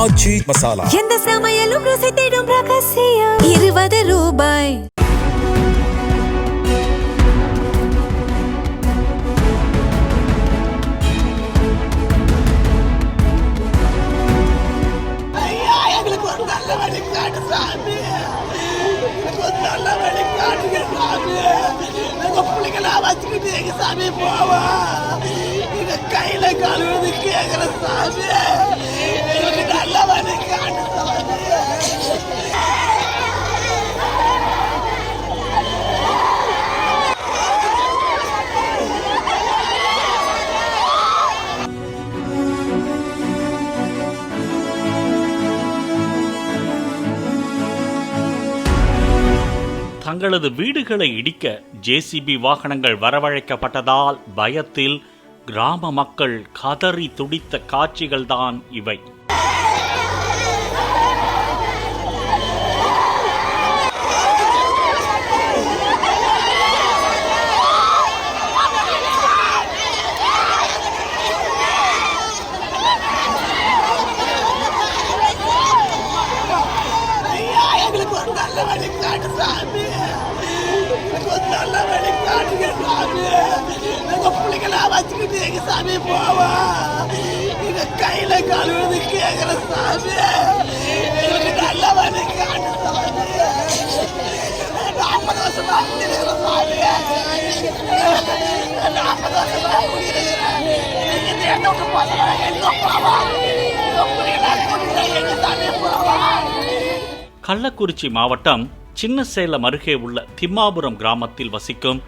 ஆச்சி மசாலா. எந்த சமையலும் ருசி தேடும் ரகசியம். 20 ரூபாய். சாமி போவா எங்க கையில கழுவுறது கேக்குற சாமி எங்களுக்கு நல்ல வழி காட்டு சாமி. தங்களது வீடுகளை இடிக்க ஜேசிபி வாகனங்கள் வரவழைக்கப்பட்டதால் பயத்தில் கிராம மக்கள் கதறி துடித்த காட்சிகள்தான் இவை. நல்ல வழி காட்டுங்க சாமி. எங்க பிள்ளைங்களா வச்சுக்கிட்டு எங்க சாமி போவா எங்க கையில கழுவுறது கேக்குற சாமி எங்களுக்கு நல்ல வழி காட்டு சாமி. 40 வருஷமா குடியிருக்கிற சாமி. 40 வருஷமா குடியிருக்கிறேன். என்ன விட்டு போவா எங்க போவா எங்க பிள்ளைங்களா கூட்டிட்டு எங்க சாமி போவா. கள்ளக்குறிச்சி மாவட்டம் சின்னசேலம் அருகே உள்ள திம்மாபுரம் கிராமத்தில் வசிக்கும்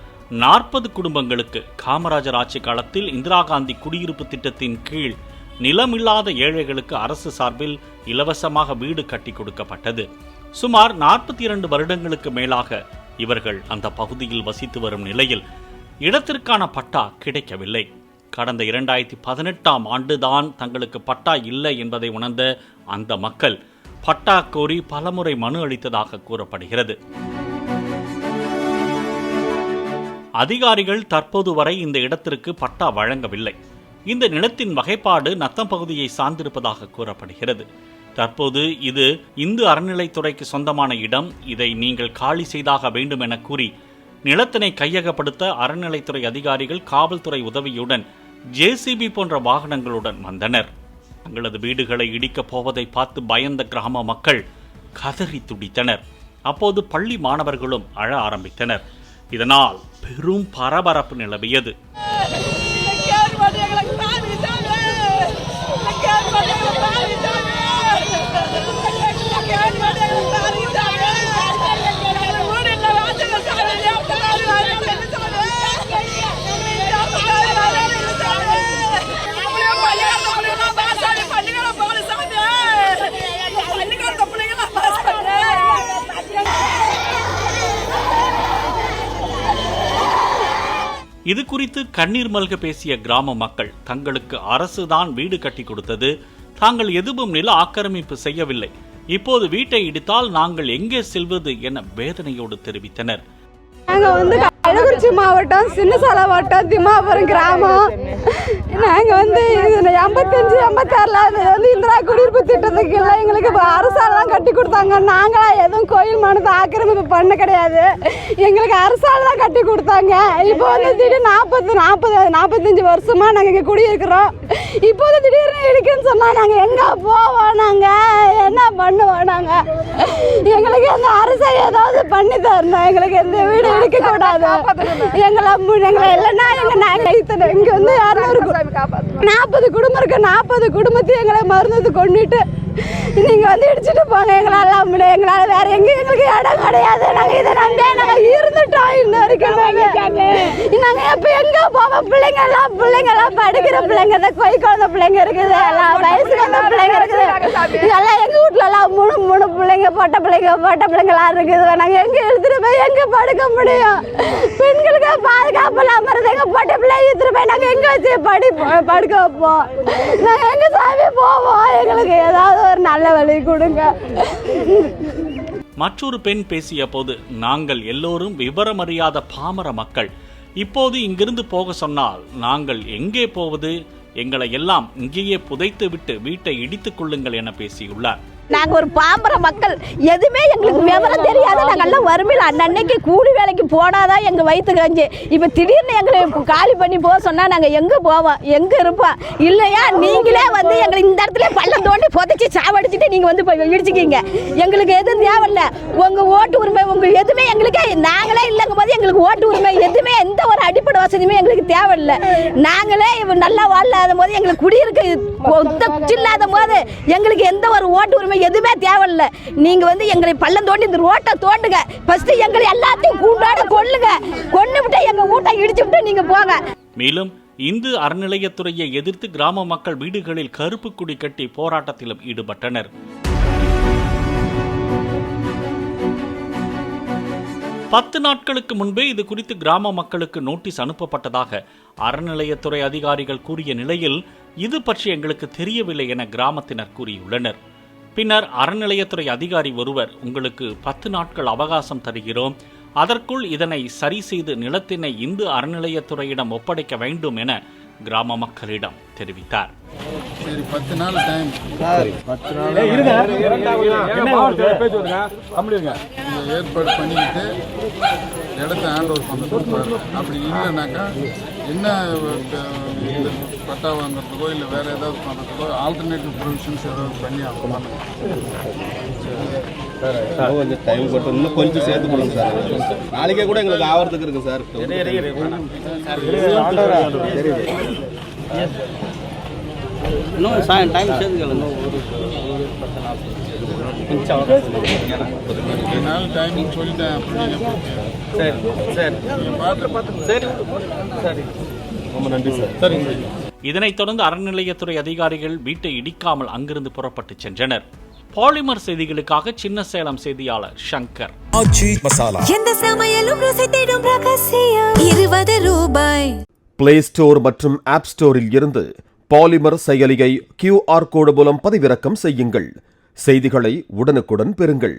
40 குடும்பங்களுக்கு காமராஜர் ஆட்சி காலத்தில் இந்திரா காந்தி குடியிருப்பு திட்டத்தின் கீழ் நிலமில்லாத ஏழைகளுக்கு அரசு சார்பில் இலவசமாக வீடு கட்டி கொடுக்கப்பட்டது. சுமார் 42 வருடங்களுக்கு மேலாக இவர்கள் அந்த பகுதியில் வசித்து வரும் நிலையில் இடத்திற்கான பட்டா கிடைக்கவில்லை. கடந்த 2018ஆம் ஆண்டுதான் தங்களுக்கு பட்டா இல்லை என்பதை உணர்ந்த அந்த மக்கள் பட்டா கோரி பலமுறை மனு அளித்ததாக கூறப்படுகிறது. அதிகாரிகள் தற்போது வரை இந்த இடத்திற்கு பட்டா வழங்கவில்லை. இந்த நிலத்தின் வகைப்பாடு நத்தம் பகுதியை சார்ந்திருப்பதாக கூறப்படுகிறது. தற்போது இது இந்து அறநிலைத்துறைக்கு சொந்தமான இடம், இதை நீங்கள் காலி செய்தாக வேண்டும் என கூறி நிலத்தினை கையகப்படுத்த அறநிலைத்துறை அதிகாரிகள் காவல்துறை உதவியுடன் ஜேசிபி போன்ற வாகனங்களுடன் வந்தனர். தங்களது வீடுகளை இடிக்கப் போவதை பார்த்து பயந்த கிராம மக்கள் கதறி துடித்தனர். அப்போது பள்ளி மாணவர்களும் அழ ஆரம்பித்தனர். இதனால் பெரும் பரபரப்பு நிலவியது. இது குறித்து கண்ணீர் மல்க பேசிய கிராம மக்கள் தங்களுக்கு அரசுதான் வீடு கட்டி கொடுத்தது, தாங்கள் எதுவும் நில ஆக்கிரமிப்பு செய்யவில்லை, இப்போது வீட்டை இடித்தால் நாங்கள் எங்கே செல்வது என வேதனையோடு தெரிவித்தனர். நாங்கள் கள்ளக்குறிச்சி மாவட்டம் சின்னசேலம் வட்டம் திம்மாபுரம் கிராமம். நாங்கள் 85, 86 இந்திரா குடியிருப்பு திட்டத்துக்கு இல்லை எங்களுக்கு அரசாலாம் கட்டி கொடுத்தாங்க. நாங்களா எதுவும் கோயில் மனத்தை ஆக்கிரமிப்பு பண்ண கிடையாது. எங்களுக்கு அரசால் தான் கட்டி கொடுத்தாங்க. இப்போ திடீர்னு 45 வருஷமா நாங்கள் இங்கே குடியிருக்கிறோம். இப்போது திடீர்னு இடிக்குன்னு சொன்னால் நாங்கள் எங்கே போவோம், நாங்கள் என்ன பண்ணுவோம்? நாங்கள் எங்களுக்கு அந்த அரசை ஏதாவது பண்ணி தரணும். எங்களுக்கு எந்த வீடு இடிக்க கூடாது. எங்களை இல்லைன்னா இங்க 40 குடும்பம் இருக்கு. 40 குடும்பத்தையும் எங்களை மருந்து கொண்டுட்டு நீங்க இடிச்சுட்டு போங்க. எங்களால வேற எங்களுக்கு இடம் கிடையாது. நாங்க இதை நம்பி நாங்க இருந்துட்டோம். இன்னும் வரைக்கும் நாங்க எப்ப எங்க போவோம்? பிள்ளைங்க எல்லாம் படிக்கிற பிள்ளைங்க, கோயில் குழந்தை பிள்ளைங்க இருக்குது, எல்லாம் வயசுக்கு வந்த பிள்ளைங்க இருக்குது. எல்லாம் எங்க வீட்டுல எல்லாம் 3 பிள்ளைங்க பொட்ட பிள்ளைங்களா இருக்குது. நாங்க எங்க எடுத்துட்டு போய் எங்க படுக்க முடியும்? பெண்களுக்கு பாதுகாப்பு இல்லாம இருந்து எங்க பொட்ட பிள்ளை எடுத்துட்டு போய் நாங்க எங்க வச்சு படுக்க வைப்போம்? நாங்க எங்க சாமி போவோம்? எங்களுக்கு ஏதாவது ஒரு நல்ல வழி கொடுங்க. மற்றொரு பெண் பேசிய போது, நாங்கள் எல்லோரும் விவரமறியாத பாமர மக்கள், இப்போது இங்கிருந்து போக சொன்னால் நாங்கள் எங்கே போவது? எங்களை எல்லாம் இங்கேயே புதைத்துவிட்டு வீட்டை இடித்துக் கொள்ளுங்கள் என பேசியுள்ளார். நாங்க ஒரு பாம்பர மக்கள், எதுவுமே எங்களுக்கு விவரம் தெரியாத நாங்கெல்லாம் வறுமையில் அன்னன்னைக்கு கூலி வேலைக்கு போனாதான் எங்க வயிற்று கஞ்சி. இப்ப திடீர்னு எங்களை காலி பண்ணி போக சொன்னா நாங்க எங்க போவோம், எங்க இருப்போம்? இல்லையா நீங்களே வந்து எங்களை இந்த இடத்துல பள்ளம் தோண்டி புதைச்சி சாவடிச்சுட்டு நீங்க வந்து இடிச்சுக்கீங்க. எங்களுக்கு எதுவும் தேவையில்ல. உங்க ஓட்டு உரிமை உங்க எதுவுமே எங்களுக்கு, நாங்களே இல்லைங்க போது எங்களுக்கு ஓட்டு உரிமை எதுவுமே எந்த ஒரு அடிப்படை வசதியுமே எங்களுக்கு தேவையில்லை. நாங்களே நல்லா வாழாத போது எங்களுக்கு குடியிருக்க இல்லாத போது எங்களுக்கு எந்த ஒரு ஓட்டு உரிமை எதுவுமே தேவையில்ல. நீங்க வந்து எங்களை பள்ளம் தோண்டி இந்த ரோட்டை தோண்டுங்க, ஃபர்ஸ்ட் எங்களை எல்லாத்தையும் கூண்டாட கொல்லுங்க, கொன்னு விட்டு எங்க வீட்டை இடிச்சு விட்டு நீங்க போங்க. மேலும் இந்து அறநிலையத்துறையை எதிர்த்து கிராம மக்கள் வீடுகளில் கருப்பு கொடி கட்டி போராட்டத்திலும் ஈடுபட்டனர். 10 நாட்களுக்கு முன்பே இது குறித்து கிராம மக்களுக்கு நோட்டீஸ் அனுப்பப்பட்டதாக அறநிலையத்துறை அதிகாரிகள் கூறிய நிலையில் இது பற்றி எங்களுக்கு தெரியவில்லை என கிராமத்தினர் கூறியுள்ளனர். பின்னர் அறநிலையத்துறை அதிகாரி ஒருவர், உங்களுக்கு 10 நாட்கள் அவகாசம் தருகிறோம், அதற்குள் இதனை சரி செய்து நிலத்தினை இந்து அறநிலையத்துறையிடம் ஒப்படைக்க வேண்டும் என கிராம மக்களிடம் தெரிவித்தார். சரி, 10 நாள் டைம், 10 நாள் ஏற்பாடு பண்ணிக்கிட்டு இடத்த ஹேண்ட் ஓவர் பண்ண கொடுப்பாரு. அப்படி இல்லைனாக்கா என்ன பட்டா வாங்குறதுக்கோ இல்லை வேறு ஏதாவது பண்ணுறதுக்கோ ஆல்டர்னேட்டிவ் ப்ரொவிஷன்ஸ் ஏதாவது பண்ணி ஆகணும். கொஞ்சம் டைம் போட்டு இன்னும் கொஞ்சம் சேர்த்து கொடுங்க சார். நாளைக்கே கூட எங்களுக்கு ஆவறதுக்கு இருக்கு சார். இன்னும் டைம் சேர்த்துக்கல, இன்னும் நாள் டைம் சொல்லிட்டேன். அப்படி ரொம்ப நன்றி சார். சரிங்க. இதனைத் தொடர்ந்து அறநிலையத்துறை அதிகாரிகள் வீட்டை இடிக்காமல் அங்கிருந்து புறப்பட்டு சென்றனர். பாலிமர் செய்திகளுக்காக சின்னசேலம் செய்தியாளர் சங்கர். எந்த சமையலும் ருசி தேடும் ரகசியம் 20 ரூபாய். பிளே ஸ்டோர் மற்றும் ஆப் ஸ்டோரில் இருந்து பாலிமர் செயலியை QR கோடு மூலம் பதிவிறக்கம் செய்யுங்கள். செய்திகளை உடனுக்குடன் பெறுங்கள்.